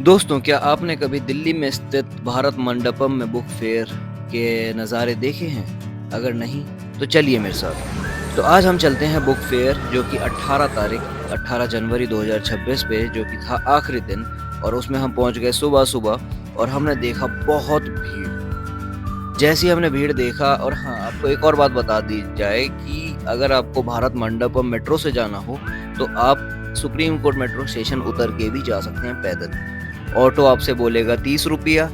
दोस्तों, क्या आपने कभी दिल्ली में स्थित भारत मंडपम में बुक फेयर के नज़ारे देखे हैं? अगर नहीं, तो चलिए मेरे साथ। तो आज हम चलते हैं बुक फेयर जो कि 18 जनवरी 2026 पे जो कि था आखिरी दिन और उसमें हम पहुंच गए सुबह-सुबह और हमने देखा बहुत भीड़। जैसे ही हमने भीड़ देखा और हाँ, आपको एक और बात बता दी जाए कि अगर आपको भारत मंडपम मेट्रो से जाना हो, तो आप सुप्रीम कोर्ट मेट्रो स्टेशन उतर के भी जा सकते हैं पैदल। ऑटो आपसे बोलेगा 30 रुपया,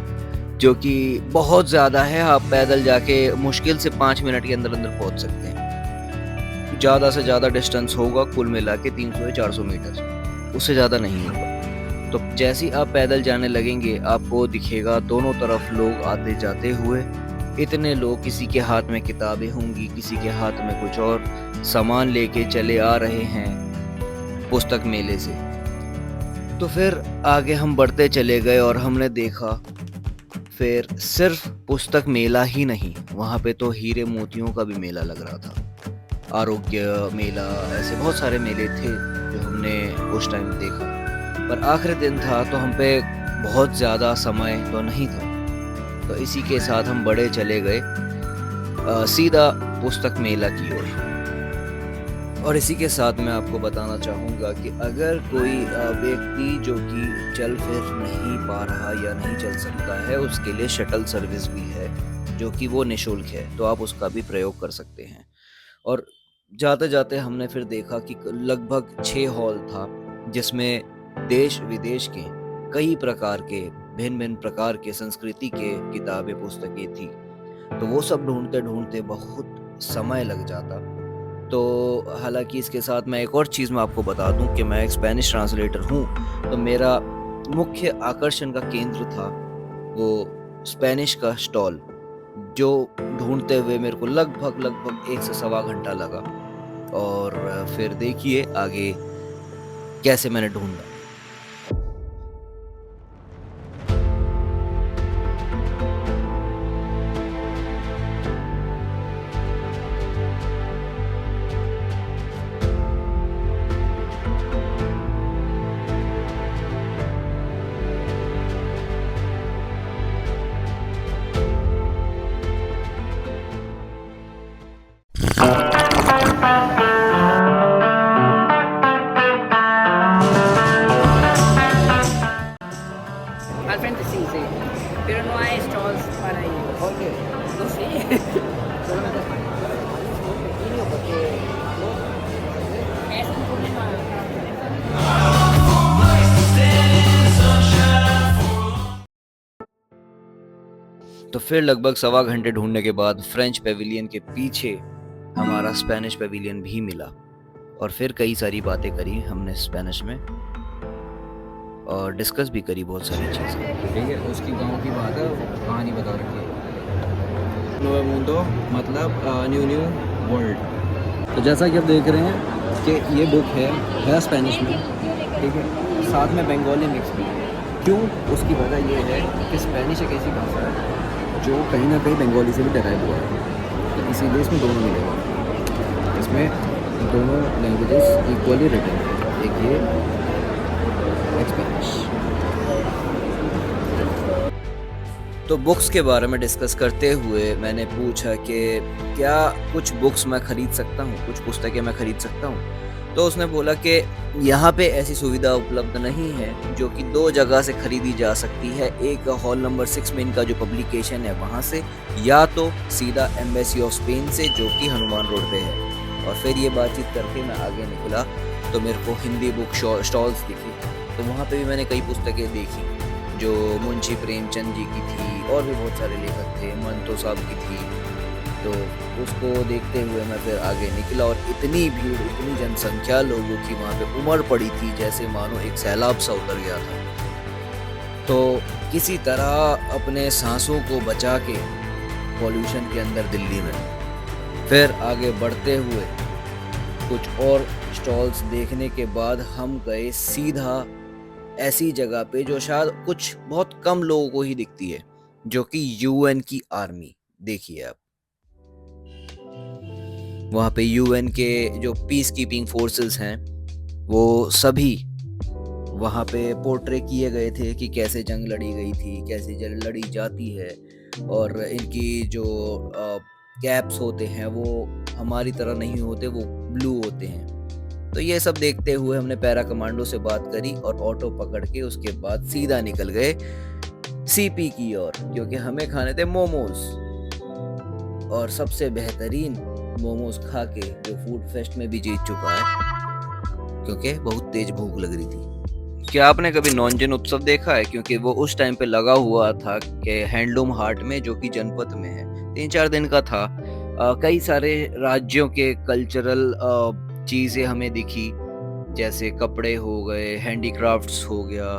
जो कि बहुत ज़्यादा है, आप पैदल जाके मुश्किल से 5 मिनट के अंदर-अंदर पहुँच सकते हैं। ज़्यादा से ज़्यादा डिस्टेंस होगा कुल मिला के 300 या 400 मीटर, उससे ज़्यादा नहीं होगा। तो जैसे ही आप पैदल जाने लगेंगे, आपको दिखेगा दोनों तरफ लोग आते-जाते हुए। इतने लोग, किसी के हाथ में किताबें होंगी, किसी के हाथ में कुछ और सामान लेके चले आ रहे हैं पुस्तक मेले से। तो फिर आगे हम बढ़ते चले गए और हमने देखा फिर सिर्फ पुस्तक मेला ही नहीं, वहाँ पे तो हीरे मोतियों का भी मेला लग रहा था। आरोग्य मेला, ऐसे बहुत सारे मेले थे जो हमने उस टाइम देखा। पर आखिरी दिन था तो हम पे बहुत ज़्यादा समय तो नहीं था। तो इसी के साथ हम बढ़े चले गए सीधा पुस्तक मेला की ओर। और इसी के साथ मैं आपको बताना चाहूँगा कि अगर कोई व्यक्ति जो कि चल फिर नहीं पा रहा या नहीं चल सकता है, उसके लिए शटल सर्विस भी है, जो कि वो निःशुल्क है, तो आप उसका भी प्रयोग कर सकते हैं। और जाते-जाते हमने फिर देखा कि लगभग 6 हॉल था, जिसमें देश-विदेश के कई प्रकार के, भिन्न-भिन्न प्रकार के संस्कृति के किताबें, पुस्तकें थी। तो वो सब ढूँढते-ढूँढते बहुत समय लग जाता। तो हालाँकि इसके साथ मैं एक और चीज़ मैं आपको बता दूँ कि मैं एक स्पेनिश ट्रांसलेटर हूँ, तो मेरा मुख्य आकर्षण का केंद्र था वो स्पेनिश का स्टॉल, जो ढूँढते हुए मेरे को लगभग 1 से सवा घंटा लगा। और फिर देखिए आगे कैसे मैंने ढूँढा। Al frente sí, sí. Pero no hay stalls para ellos. ¿Por qué? No sé. Solamente es pequeño porque Es un problema. तो फिर लगभग सवा घंटे ढूँढने के बाद फ्रेंच पैविलियन के पीछे हमारा स्पेनिश पैविलियन भी मिला और फिर कई सारी बातें करी हमने स्पेनिश में और डिस्कस भी करी बहुत सारी चीज़ें। ठीक है, उसकी गाँव की बात है, कहानी बता रखी है। नुएवो मुंडो मतलब न्यू वर्ल्ड। तो जैसा कि आप देख रहे हैं कि ये बुक है स्पेनिश में, ठीक है, साथ में बंगाली मिक्स भी है। क्यों? उसकी वजह ये है कि स्पेनिश एक ऐसी भाषा है जो कहीं ना कहीं बंगाली से भी डराइव हुआ है, तो इसीलिए इसमें दोनों मिलेगा। इसमें दोनों लैंग्वेजेस इक्वली रिटन है, एक ये एक स्पेनिश। तो बुक्स के बारे में डिस्कस करते हुए मैंने पूछा कि क्या कुछ बुक्स मैं खरीद सकता हूँ, कुछ पुस्तकें मैं खरीद सकता हूँ। तो उसने बोला कि यहाँ पे ऐसी सुविधा उपलब्ध नहीं है, जो कि 2 जगह से खरीदी जा सकती है। एक हॉल नंबर 6 में इनका जो पब्लिकेशन है वहाँ से, या तो सीधा एम्बेसी ऑफ स्पेन से जो कि हनुमान रोड पे है। और फिर ये बातचीत करके मैं आगे निकला तो मेरे को हिंदी बुक स्टॉल्स दिखी, तो वहाँ पे भी मैंने कई पुस्तकें देखी जो मुंशी प्रेमचंद जी की थी और भी बहुत सारे लेखक थे, मंतो साहब की थी। तो उसको देखते हुए मैं फिर आगे निकला और इतनी भीड़, इतनी जनसंख्या लोगों की वहाँ पे उमड़ पड़ी थी जैसे मानो एक सैलाब सा उतर गया था। तो किसी तरह अपने सांसों को बचा के पॉल्यूशन के अंदर दिल्ली में फिर आगे बढ़ते हुए कुछ और स्टॉल्स देखने के बाद हम गए सीधा ऐसी जगह पे जो शायद कुछ बहुत कम लोगों को ही दिखती है, जो कि यूएन की आर्मी। देखिए आप, वहाँ पे यूएन के जो पीस कीपिंग फोर्सेस हैं वो सभी वहाँ पे पोर्ट्रे किए गए थे कि कैसे जंग लड़ी गई थी, कैसे जंग लड़ी जाती है, और इनकी जो कैप्स होते हैं वो हमारी तरह नहीं होते, वो ब्लू होते हैं। तो ये सब देखते हुए हमने पैरा कमांडो से बात करी और ऑटो पकड़ के उसके बाद सीधा निकल गए सीपी की ओर, क्योंकि हमें खाने थे मोमोज। और सबसे बेहतरीन मोमोज खा के जो फूड फेस्ट में भी जीत चुका है, क्योंकि बहुत तेज भूख लग रही थी। क्या आपने कभी नॉनजेन उत्सव देखा है? क्योंकि वो उस टाइम पे लगा हुआ था कि हैंडलूम हाट में, जो कि जनपथ में है। 3-4 दिन का था। कई सारे राज्यों के कल्चरल चीज़ें हमें दिखी, जैसे कपड़े हो गए, हैंडीक्राफ्ट्स हो गया,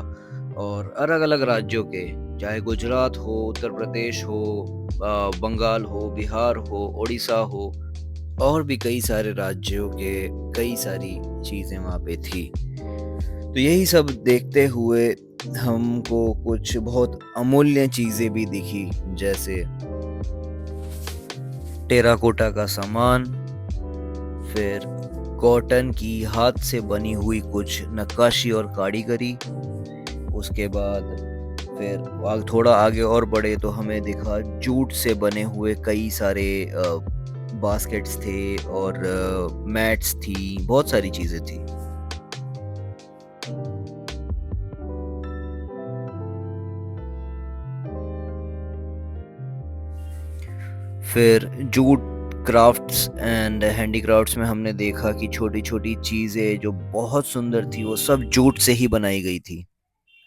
और अलग-अलग राज्यों के, चाहे गुजरात हो, उत्तर प्रदेश हो, बंगाल हो, बिहार हो, उड़ीसा हो, और भी कई सारे राज्यों के कई सारी चीज़ें वहाँ पे थी। तो यही सब देखते हुए हमको कुछ बहुत अमूल्य चीज़ें भी दिखी, जैसे टेराकोटा का सामान, फिर कॉटन की हाथ से बनी हुई कुछ नक्काशी और कारीगरी। उसके बाद फिर थोड़ा आगे और बढ़े तो हमें दिखा जूट से बने हुए कई सारे बास्केट्स थे, और मैट्स थी, बहुत सारी चीज़ें थी। फिर जूट क्राफ्ट्स एंड हैंडीक्राफ्ट्स में हमने देखा कि छोटी-छोटी चीज़ें जो बहुत सुंदर थी, वो सब जूट से ही बनाई गई थी।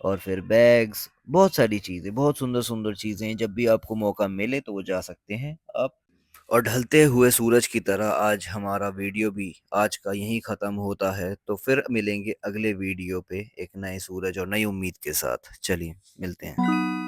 और फिर बैग्स, बहुत सारी चीज़ें, बहुत सुंदर-सुंदर चीज़ें। जब भी आपको मौका मिले तो वो जा सकते हैं आप। और ढलते हुए सूरज की तरह आज हमारा वीडियो भी आज का यहीं ख़त्म होता है। तो फिर मिलेंगे अगले वीडियो पे एक नए सूरज और नई उम्मीद के साथ। चलिए, मिलते हैं।